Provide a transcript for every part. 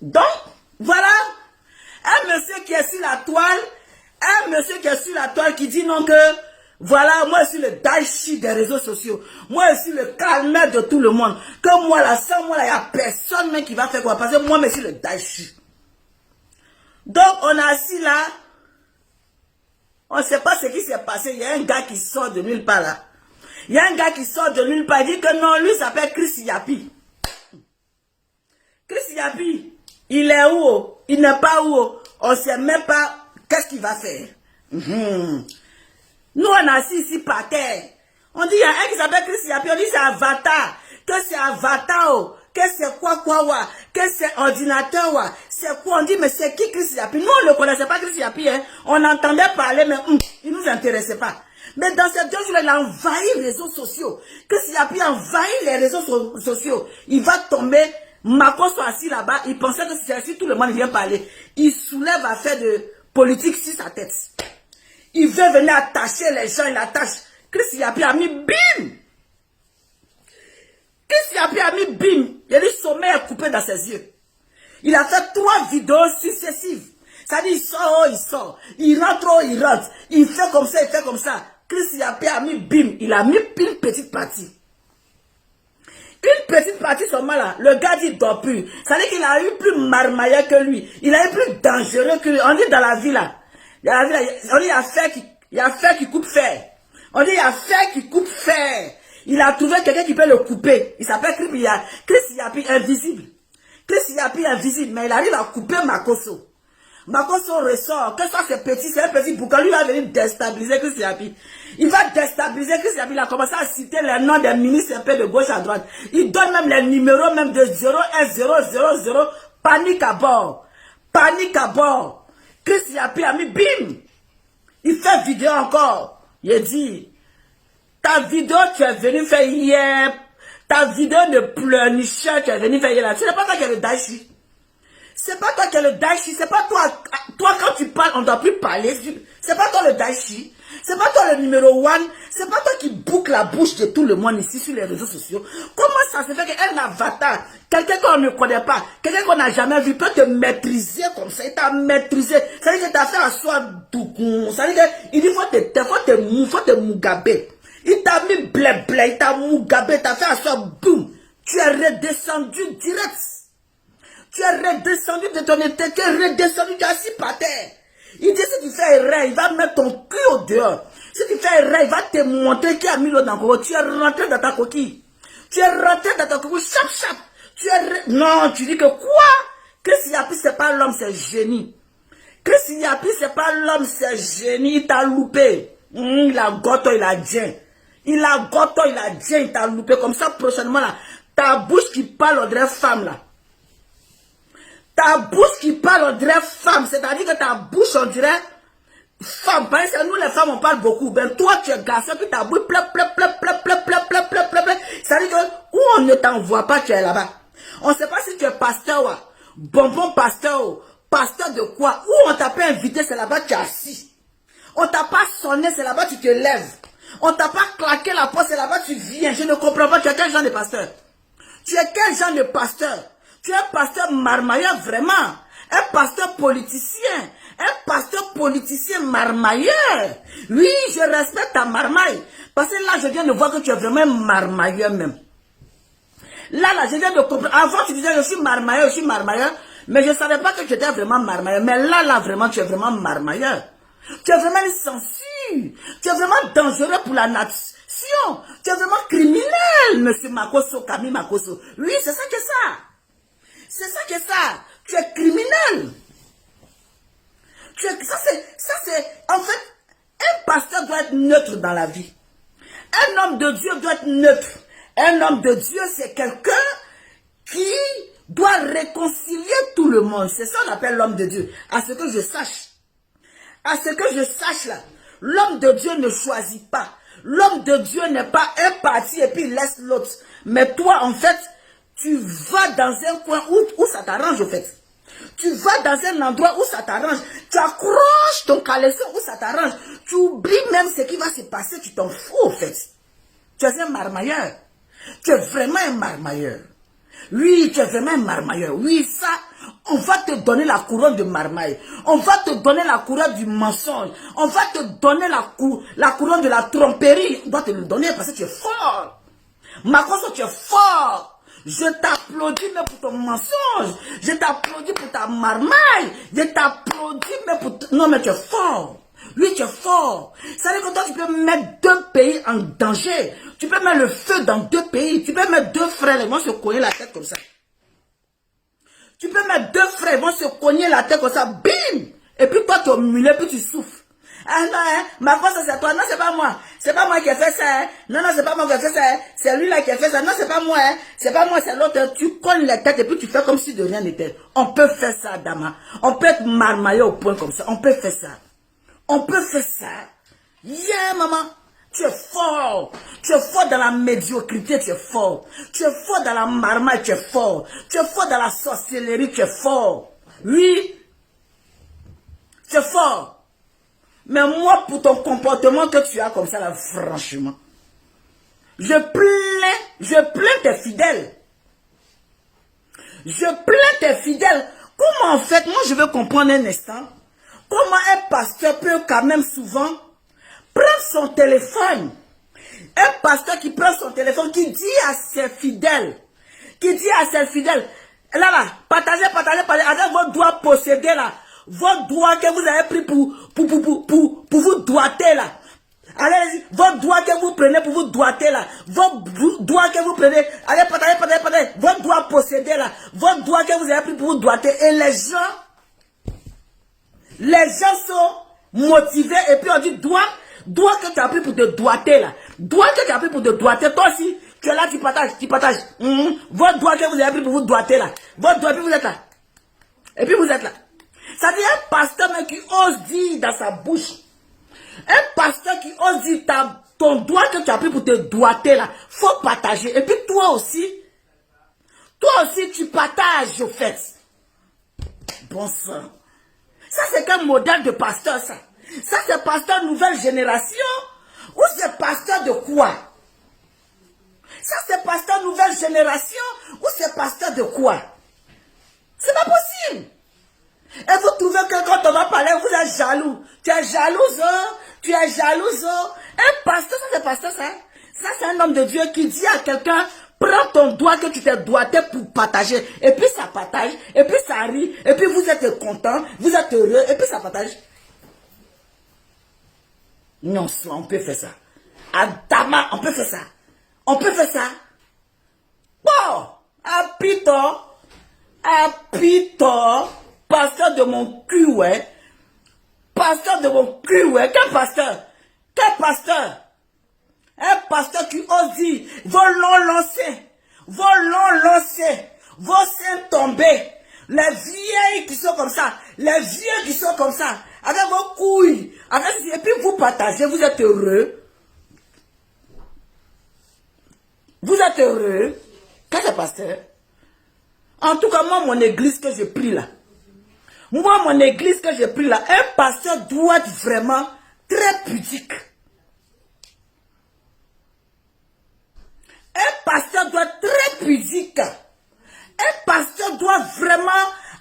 Donc, voilà, un monsieur qui est sur la toile, qui dit non que, voilà, moi je suis le Daichi des réseaux sociaux, moi je suis le calmeur de tout le monde, que moi là, sans moi là, il n'y a personne même qui va faire quoi, parce que moi je suis le Daichi. Donc, on a assis là, on ne sait pas ce qui s'est passé, il y a un gars qui sort de nulle part là. Il y a un gars qui sort de nulle part, il dit que non, lui s'appelle Chris Yapi. Chris Yapi, il est où? Il n'est pas où? On ne sait même pas qu'est-ce qu'il va faire. Nous, on a assis ici par terre. On dit, il y a un qui s'appelle Chris Yapi, on dit c'est Avatar. Que c'est Avatar, que c'est quoi, que c'est ordinateur, c'est quoi? On dit, mais c'est qui Chris Yapi? Nous, on ne connaissait pas Chris Yapi, hein. On entendait parler, mais il ne nous intéressait pas. Mais dans ces 2 jours, il a envahi les réseaux sociaux. Chris Yapi a envahi les réseaux sociaux. Il va tomber. Macron soit assis là-bas, il pensait que c'est assis, tout le monde vient parler. Il soulève à faire de politique sur sa tête. Il veut venir attacher les gens, il attache. Chris Yapi a mis bim. Chris Yapi a mis bim. Il a dit sommeil est coupé dans ses yeux. Il a fait 3 vidéos successives. Ça dit il sort, il sort. Il rentre, il rentre. Il fait comme ça, il fait comme ça. Chris Yapi a mis bim. Il a mis une petite partie. Une petite partie seulement là, le gars dit dort plus. Ça veut dire qu'il a eu plus marmailleur que lui. Il a eu plus dangereux que lui. On dit dans la vie là. On dit il y a fer qui coupe fer. On dit il y a fer qui coupe fer. Il a trouvé quelqu'un qui peut le couper. Il s'appelle Chris Yapi invisible. Chris Yapi invisible, mais il arrive à couper Makosso. Makosso ressort. Que ça c'est petit, c'est un petit boucan. Lui va venir déstabiliser Chris Yapi. Il va déstabiliser Chris Yapi. Il a commencé à citer les noms des ministres un peu de gauche à droite. Il donne même les numéros même de 01000. Panique à bord. Panique à bord. Chris Yapi a mis bim. Il fait vidéo encore. Il dit, ta vidéo tu es venu faire hier. Ta vidéo de pleurnicheur tu es venu faire hier là. Ce n'est pas toi qui es le Daichi. C'est pas toi qui es le Daichi, c'est pas toi. Toi, quand tu parles, on ne doit plus parler. C'est pas toi le Daichi. C'est pas toi le numéro 1. C'est pas toi qui boucle la bouche de tout le monde ici sur les réseaux sociaux. Comment ça se fait qu'un avatar, quelqu'un qu'on ne connaît pas, quelqu'un qu'on n'a jamais vu, peut te maîtriser comme ça? Il t'a maîtrisé. Ça veut dire que tu as fait un soir dougoun. Ça veut dire qu'il faut te mugabé. Il t'a mis blé, il t'a mugabé, il t'a fait un soir boum. Tu es redescendu direct. Tu es redescendu de ton état, tu es redescendu, tu es assis par terre. Il dit si tu fais erreur, il va mettre ton cul au dehors. Si tu fais erreur, il va te montrer qu'il y a mis l'eau dans le coquille. Tu es rentré dans ta coquille. Tu es rentré dans ta coquille, chap. Non, tu dis que quoi? Chris Yapi, c'est pas l'homme, c'est génie. Chris Yapi, c'est pas l'homme, c'est génie. Il t'a loupé. Il a goto, il a dien. Il t'a loupé. Comme ça, prochainement, là, ta bouche qui parle au vrai femme, là. Ta bouche qui parle, on dirait femme. C'est-à-dire que ta bouche, on dirait femme. Parce que nous, les femmes, on parle beaucoup. Ben, toi, tu es garçon, puis ta bouche, plep. C'est-à-dire que, où on ne t'envoie pas, tu es là-bas. On ne sait pas si tu es pasteur, ou bonbon pasteur, ou pasteur de quoi. Où on t'a pas invité, c'est là-bas, tu es assis. On t'a pas sonné, c'est là-bas, tu te lèves. On t'a pas claqué la porte, c'est là-bas, tu viens. Je ne comprends pas, tu es quel genre de pasteur? Tu es quel genre de pasteur? Tu es un pasteur marmailleur, vraiment. Un pasteur politicien. Un pasteur politicien marmailleur. Oui, je respecte ta marmaille. Parce que là, je viens de voir que tu es vraiment marmailleur même. Là, je viens de comprendre. Avant, tu disais, je suis marmailleur. Mais je ne savais pas que tu étais vraiment marmailleur. Mais là, vraiment, tu es vraiment marmailleur. Tu es vraiment une censure. Tu es vraiment dangereux pour la nation. Tu es vraiment criminel, monsieur Makosso, Camille Makosso. Oui, c'est ça que ça. C'est ça que ça. Tu es criminel. Ça c'est, en fait, un pasteur doit être neutre dans la vie. Un homme de Dieu doit être neutre. Un homme de Dieu, c'est quelqu'un qui doit réconcilier tout le monde. C'est ça qu'on appelle l'homme de Dieu. À ce que je sache. À ce que je sache là, l'homme de Dieu ne choisit pas. L'homme de Dieu n'est pas un parti et puis il laisse l'autre. Mais toi, en fait, tu vas dans un coin où ça t'arrange, en fait. Tu vas dans un endroit où ça t'arrange. Tu accroches ton caleçon où ça t'arrange. Tu oublies même ce qui va se passer. Tu t'en fous, en fait. Tu es un marmailleur. Tu es vraiment un marmailleur. Oui, tu es vraiment un marmailleur. Oui, ça, On va te donner la couronne de marmaille. On va te donner la couronne du mensonge. On va te donner la couronne de la tromperie. On doit te le donner parce que tu es fort. Makosso, tu es fort. Je t'applaudis même pour ton mensonge. Je t'applaudis pour ta marmaille. Je t'applaudis même pour... Non, mais tu es fort. Lui, tu es fort. Ça veut dire que toi, tu peux mettre 2 pays en danger. Tu peux mettre le feu dans 2 pays. Tu peux mettre 2 frères, ils vont se cogner la tête comme ça. Tu peux mettre 2 frères, ils vont se cogner la tête comme ça. Bim! Et puis toi, tu es au mulet, puis tu souffles. Ah non, hein, ma force c'est toi. Non, c'est pas moi. C'est pas moi qui ai fait ça. Hein. Non, non, c'est pas moi qui ai fait ça. Hein. C'est lui là qui a fait ça. Non, c'est pas moi. Hein. C'est pas moi, c'est l'autre. Tu cognes la tête et puis tu fais comme si de rien n'était. On peut faire ça, Dama. On peut être marmaillé au point comme ça. On peut faire ça. On peut faire ça. Yeah, maman. Tu es fort. Tu es fort dans la médiocrité, tu es fort. Tu es fort dans la marmaille, tu es fort. Tu es fort dans la sorcellerie, tu es fort. Oui. Tu es fort. Mais moi, pour ton comportement que tu as comme ça, là, franchement, je plains tes fidèles. Je plains tes fidèles. Comment en fait, moi je veux comprendre un instant, comment un pasteur peut quand même souvent prendre son téléphone. Un pasteur qui prend son téléphone, qui dit à ses fidèles, là, partagez, avec vos doigts possédés là, vos doigts que vous avez pris pour vous doigter là. Allez, vos doigts que vous prenez pour vous doigter là. Vos doigts que vous prenez. Allez, partagez. Vos doigts possédés là. Vos doigts que vous avez pris pour vous doigter. Et les gens sont motivés. Et puis on dit, doigt que tu as pris pour te doigter là. Doigt que tu as pris pour te doigter. Toi aussi, tu es là, tu partages. Vos doigts que vous avez pris pour vous doigter là. Vos doigts, puis vous êtes là. Et puis vous êtes là. Ça dit un pasteur même qui ose dire dans sa bouche. Un pasteur qui ose dire ton doigt que tu as pris pour te doigter là. Faut partager. Et puis toi aussi tu partages au fait. Bon sang. Ça c'est qu'un modèle de pasteur ça. Ça c'est pasteur nouvelle génération. Ou c'est pasteur de quoi? Ça c'est pasteur nouvelle génération. Ou c'est pasteur de quoi? C'est pas possible. Et vous trouvez que quand on va parler, vous êtes jaloux. Tu es jalouse, tu es jalouse. Un pasteur, ça c'est pasteur, ça. Ça c'est un homme de Dieu qui dit à quelqu'un, prends ton doigt que tu t'es doigté pour partager. Et puis ça partage, et puis ça rit, et puis vous êtes content, vous êtes heureux, et puis ça partage. Non, on peut faire ça. À Dama, on peut faire ça. On peut faire ça. Bon, à Pito, pasteur de mon cul, ouais. Pasteur de mon cul, ouais. Quel pasteur? Un pasteur qui ose dire, volons lancer, vos seins tombés. Les vieilles qui sont comme ça, avec vos couilles, et puis vous partagez, vous êtes heureux. Quel est pasteur? En tout cas, moi, mon église que j'ai pris là, un pasteur doit être vraiment très pudique. Un pasteur doit être très pudique. Un pasteur doit vraiment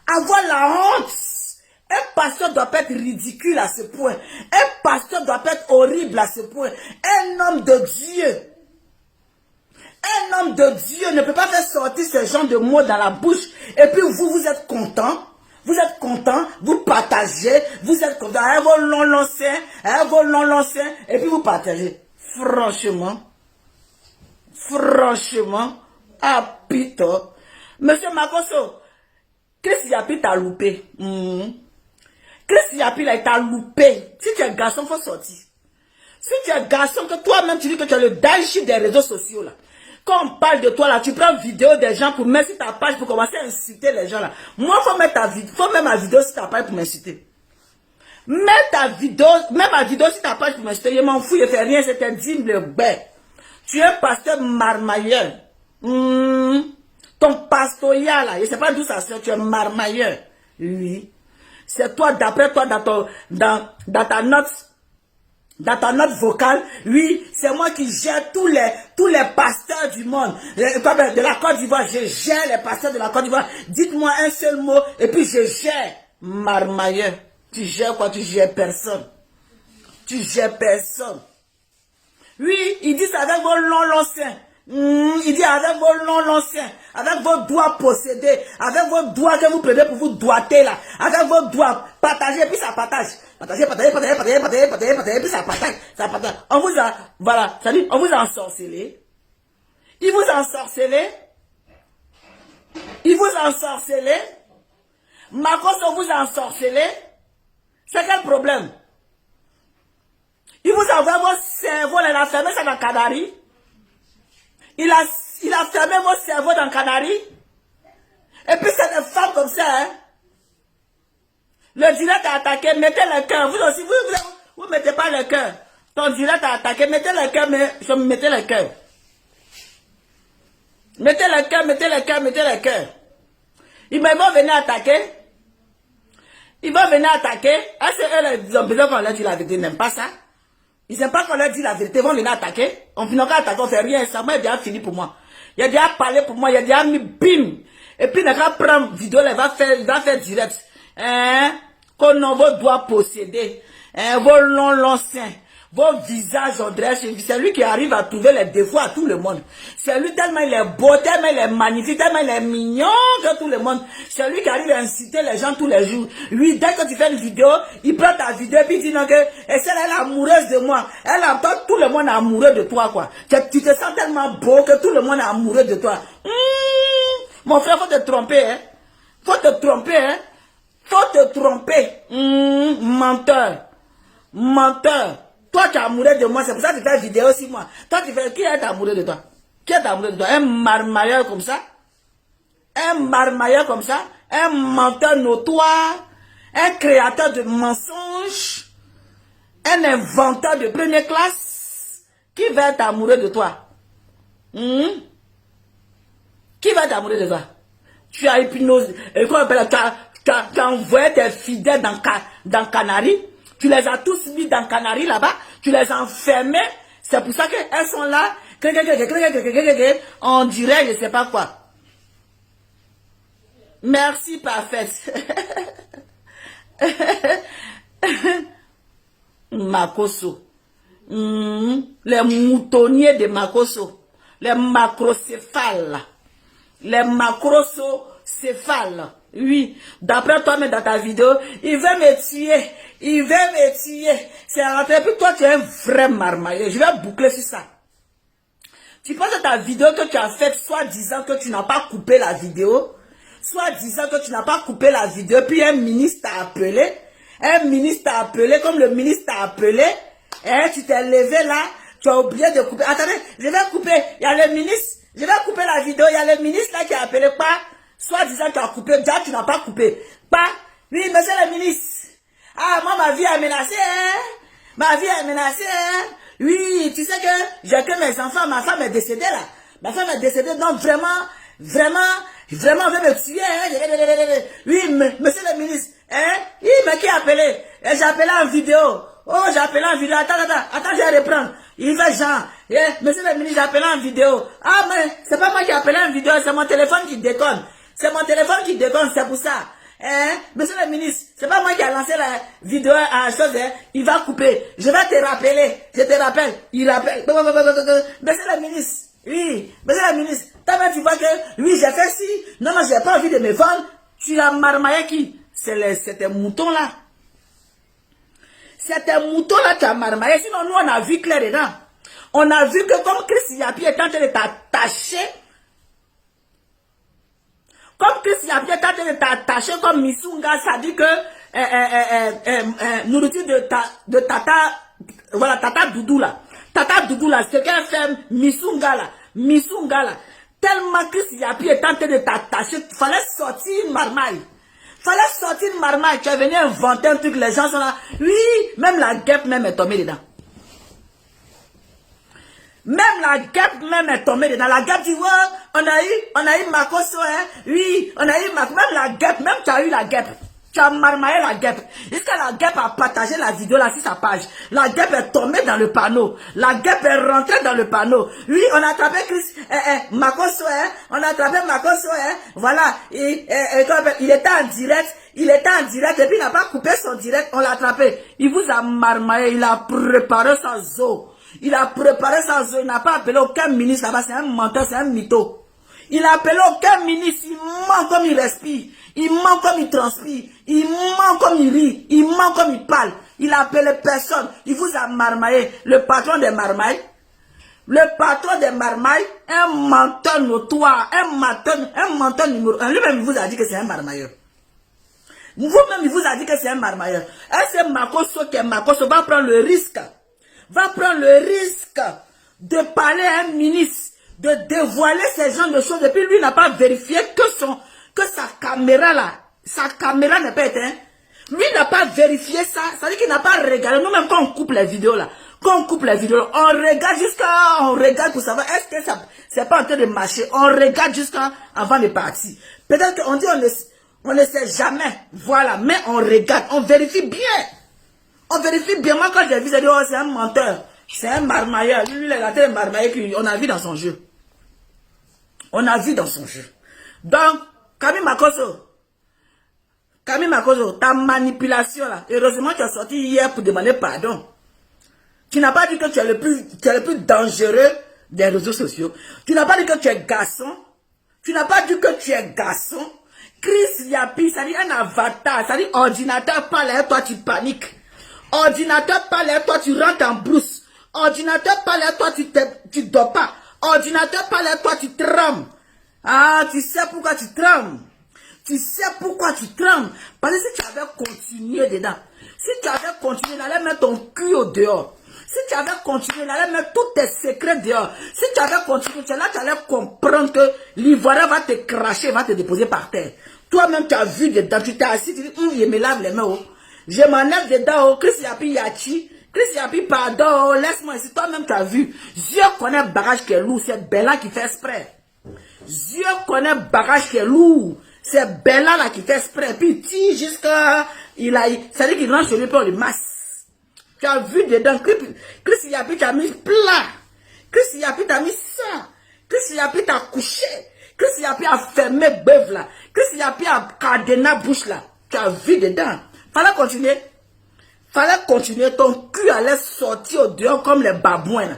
avoir la honte. Un pasteur doit pas être ridicule à ce point. Un pasteur doit pas être horrible à ce point. Un homme de Dieu. Un homme de Dieu ne peut pas faire sortir ce genre de mots dans la bouche. Et puis vous êtes content. Vous partagez. Vous êtes content. Vos longs lancers. Et puis vous partagez. Franchement, à Pito. Monsieur Makosso, Chris Yapi t'a loupé. Chris Yapi là, il t'a loupé. Si tu es garçon, il faut sortir. Si tu es garçon, que toi-même tu dis que tu es le daïchi des réseaux sociaux là. Quand on parle de toi là, tu prends vidéo des gens pour mettre sur ta page pour commencer à inciter les gens là. Moi, faut mettre ma vidéo sur ta page pour m'inciter. Mets ma vidéo sur ta page pour m'inciter. Je m'en fous, je fais rien, c'est un digne le bec. Tu es un pasteur marmailleur. Ton pastoria là, je ne sais pas d'où ça sort, tu es marmailleur. Oui. C'est toi, d'après toi, dans ta note Dans ta note vocale, oui, c'est moi qui gère tous les pasteurs du monde. De la Côte d'Ivoire, je gère les pasteurs de la Côte d'Ivoire. Dites-moi un seul mot et puis je gère. Marmailleur, tu gères quoi? Tu gères personne. Tu gères personne. Oui, il dit ça avec vos longs seins. Il dit avec vos longs seins, avec vos doigts possédés, avec vos doigts que vous prenez pour vous doigter là, avec vos doigts partagés, puis ça partage. Partagez, puis ça partage. On vous a, voilà, ça dit, on vous a ensorcelé. Il vous a ensorcelé. Il vous a ensorcelé. Marcos, on vous a ensorcelé. C'est quel problème? Il vous a envoyé vos cerveaux, il a fermé ça dans Canary. Il a fermé vos cerveaux dans Canary. Et puis c'est des femmes comme ça, hein. Le direct a attaqué, mettez le cœur. Vous aussi, vous mettez pas le cœur. Ton direct a attaqué, mettez le cœur, mais je mettez le cœur. Mettez le cœur, mettez le cœur, mettez le cœur. Ils vont venir attaquer. Ils vont venir attaquer. Est-ce qu'ils ont besoin qu'on leur dise la vérité? Ils n'aiment pas ça. Ils n'aiment pas qu'on leur dise la vérité. Ils vont venir attaquer. On finit encore attaquer, on fait rien. Ça m'a déjà fini pour moi. Il a déjà parlé pour moi. Il a déjà mis bim. Et puis, il va prendre vidéo, il va faire direct. Qu'on vos doigts posséder. Vos longs seins. Vos visages, on dirait, c'est lui qui arrive à trouver les défauts à tout le monde. C'est lui tellement il est beau, tellement il est magnifique, tellement il est mignon que tout le monde. C'est lui qui arrive à inciter les gens tous les jours. Lui, dès que tu fais une vidéo, il prend ta vidéo et puis il dit non que et celle elle est amoureuse de moi. Elle entend tout le monde est amoureux de toi quoi. Tu te sens tellement beau que tout le monde est amoureux de toi. Mon frère, faut te tromper, hein. Faut te tromper, hein. Faut te tromper. Menteur. Menteur. Toi, tu es amoureux de moi, c'est pour ça que tu fais une vidéo aussi, moi. Toi, tu fais, qui est amoureux de toi? Qui est amoureux de toi? Un marmailleur comme ça? Un marmailleur comme ça? Un menteur notoire? Un créateur de mensonges? Un inventeur de première classe? Qui va être amoureux de toi? Qui va être amoureux de toi? Tu as hypnosé, tu as envoyé tes fidèles dans Canary. Tu les as tous mis dans Canary là-bas. Tu les as enfermés. C'est pour ça qu'elles sont là. On dirait, je ne sais pas quoi. Merci, parfaite. Makoso. Les moutonniers de Makoso. Les macrocéphales. Les macrocéphales. Oui, d'après toi, mais dans ta vidéo, il veut me tuer. Il veut me tuer. C'est rentré. Puis toi, tu es un vrai marmailleur. Je vais boucler sur ça. Tu penses que ta vidéo que tu as faite, soit disant que tu n'as pas coupé la vidéo, soit disant que tu n'as pas coupé la vidéo, puis un ministre t'a appelé. Un ministre t'a appelé, comme le ministre t'a appelé. Tu t'es levé là, tu as oublié de couper. Attendez, je vais couper. Il y a le ministre. Je vais couper la vidéo. Il y a le ministre là qui a appelé. Pas. Soit disant que tu as coupé, déjà tu n'as pas coupé. Pas. Oui, monsieur le ministre. Ah, moi, ma vie est menacée, hein? Ma vie est menacée, hein? Oui, tu sais que j'ai que mes enfants, ma femme est décédée, là. Ma femme est décédée, donc vraiment, on veut me tuer, hein? Oui, monsieur le ministre, hein? Oui, mais qui a appelé? J'ai appelé en vidéo. Oh, j'ai appelé en vidéo. Attends, je vais reprendre. Il fait genre, monsieur le ministre, j'ai appelé en vidéo. Ah, mais c'est pas moi qui ai appelé en vidéo, c'est mon téléphone qui déconne. C'est mon téléphone qui déconne, c'est pour ça. Monsieur le ministre, c'est pas moi qui a lancé la vidéo à chose, hein. Il va couper. Je vais te rappeler. Je te rappelle. Il rappelle. Monsieur le ministre. Oui. Monsieur le ministre. Toi-même, tu vois que, oui, j'ai fait ci. Non, j'ai pas envie de me vendre. Tu as marmaillé qui? C'est tes moutons là. C'est tes moutons là, tu as marmaillé. Sinon, nous, on a vu clair dedans. On a vu que comme Chris Yapi est en train de t'attacher, comme Chris Yapi est en train de t'attacher comme Missunga, ça dit que nourriture de Tata, voilà, Tata Doudou là. Tata Doudou là, c'est qu'elle fait Missunga là. Tellement Chris Yapi est en train de t'attacher, il fallait sortir une marmaille. Tu es venu inventer un truc, les gens sont là. Oui, même la guêpe même est tombée dedans. Même la guêpe même est tombée dedans. La guêpe, tu vois, on a eu Makoso, hein. Oui, on a eu Makoso. Même la guêpe, même tu as eu la guêpe. Tu as marmaillé la guêpe. Jusqu'à la guêpe a partagé la vidéo là sur sa page. La guêpe est tombée dans le panneau. La guêpe est rentrée dans le panneau. Oui, on a attrapé Makoso, on a attrapé Makoso, voilà. Il était en direct. Il était en direct et puis il n'a pas coupé son direct. On l'a attrapé. Il vous a marmaillé. Il a préparé sans eau. Il a préparé sans eau. Il n'a pas appelé aucun ministre là-bas. C'est un menteur, c'est un mytho. Il a appelé aucun ministre. Il ment comme il respire. Il ment comme il transpire. Il ment comme il rit. Il ment comme il parle. Il a appelé personne. Il vous a marmaillé. Le patron des marmailles. Le patron des marmailles. Un menteur notoire. Un menteur numéro 1. Lui-même, il vous a dit que c'est un marmailleur. Vous-même, il vous a dit que c'est un marmailleur. Est-ce que Makoso qui est Makoso va prendre le risque? Va prendre le risque de parler à un ministre, de dévoiler ces genres de choses. Et puis lui n'a pas vérifié que sa caméra là, sa caméra n'est pas éteinte. Lui n'a pas vérifié ça. Ça veut dire qu'il n'a pas regardé. Nous-mêmes, quand on coupe les vidéos là, on regarde pour savoir est-ce que ça c'est pas en train de marcher. On regarde jusqu'à avant de partir. Peut-être qu'on dit on ne sait jamais. Voilà, mais on regarde, on vérifie bien. On vérifie bien. Moi, quand j'ai vu, j'ai dit, oh, c'est un menteur. C'est un marmailleur. Lui, il a été un marmailleur qu'on a vu dans son jeu. On a vu dans son jeu. Donc, Camille Makoso, ta manipulation là, heureusement tu es sorti hier pour demander pardon. Tu n'as pas dit que tu es le plus dangereux des réseaux sociaux. Tu n'as pas dit que tu es garçon. Tu n'as pas dit que tu es garçon. Chris Yapi, ça dit un avatar, ça dit ordinateur parle et toi tu paniques. Ordinateur parle et toi tu rentres en brousse. Ordinateur parle et toi tu dors pas. Ordinateur parle et toi tu trembles. Ah, tu sais pourquoi tu trembles. Tu sais pourquoi tu trembles. Parce que si tu avais continué dedans, si tu avais continué, il allait mettre ton cul au dehors. Si tu avais continué, il allait mettre tous tes secrets dehors. Si tu avais continué, là tu allais comprendre que l'ivoirien va te cracher, va te déposer par terre. Toi-même, tu as vu dedans, tu t'es assis, tu dis, je me lave les mains, oh. Je m'enlève dedans, oh. Chris Yapi Yachi. Chris Yapi, pardon, oh. Laisse-moi ici. Toi-même, tu as vu. Dieu connaît barrage qui est lourd, c'est Bella qui fait exprès. Dieu connaît barrage qui est lourd. C'est Bella là qui fait exprès. Puis il tire jusqu'à... Ça dit qu'il rentre sur lui pour le masse. Tu as vu dedans. Chris Yapi t'a mis plat. Chris Yapi t'a mis ça. Chris Yapi t'a couché. Chris Yapi a fermé bœuf là. Chris Yapi a cadenas bouche là. Tu as vu dedans. Fallait continuer. Fallait continuer. Ton cul allait sortir au dehors comme les babouins là.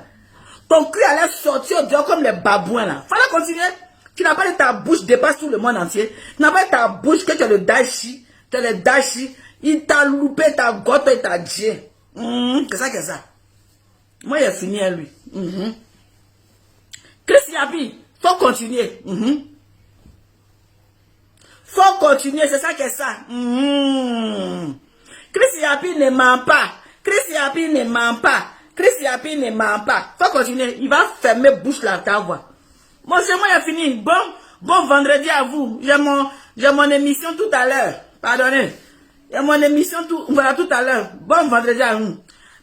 Ton cul allait sortir au dehors comme les babouins là. Fallait continuer. Tu n'as pas dit ta bouche dépasse tout le monde entier. Tu n'as pas dit ta bouche que tu as le dashi. Tu as le dashi. Il t'a loupé ta gote et ta djé. C'est ça que ça. Moi, il a fini à lui. Chris Yapi, faut continuer. Faut continuer, c'est ça que ça. Chris Yapi ne ment pas. Chris Yapi ne ment pas. Chris Yapi ne ment pas. Faut continuer. Il va fermer bouche là, ta voix. Bon, c'est moi, il a fini. Bon vendredi à vous. J'ai mon émission tout à l'heure. Pardonnez. J'ai mon émission tout à l'heure. Bon vendredi à vous.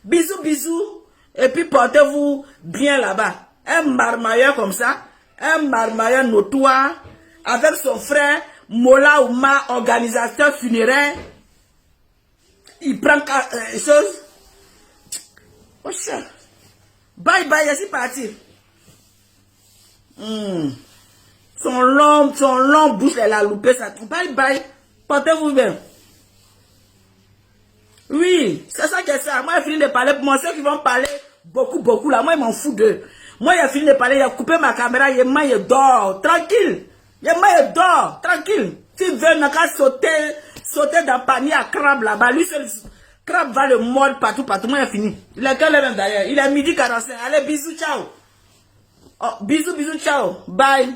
Bisous, bisous. Et puis portez-vous bien là-bas. Un marmailleur comme ça. Un marmailleur notoire. Avec son frère Mola Ouma, organisateur funéraire. Il prend chose. Oh, cher. Bye bye, je suis parti. Son long bouche, elle a loupé ça. Bye bye. Portez-vous bien. Oui, c'est ça que ça. Moi, j'ai fini de parler. Pour moi, ceux qui vont parler beaucoup là, moi, je m'en fous d'eux. Moi, j'ai fini de parler. Il a coupé ma caméra. Il dort. Tranquille. Il dort. Tranquille. S'il veut, il n'a qu'à sauter dans le panier à crabe là-bas. Lui, crabe va le mordre partout. Moi, j'ai fini. Il est quelle heure d'ailleurs? Il est midi 45. Allez, bisous, ciao. Oh, bisous, ciao. Bye.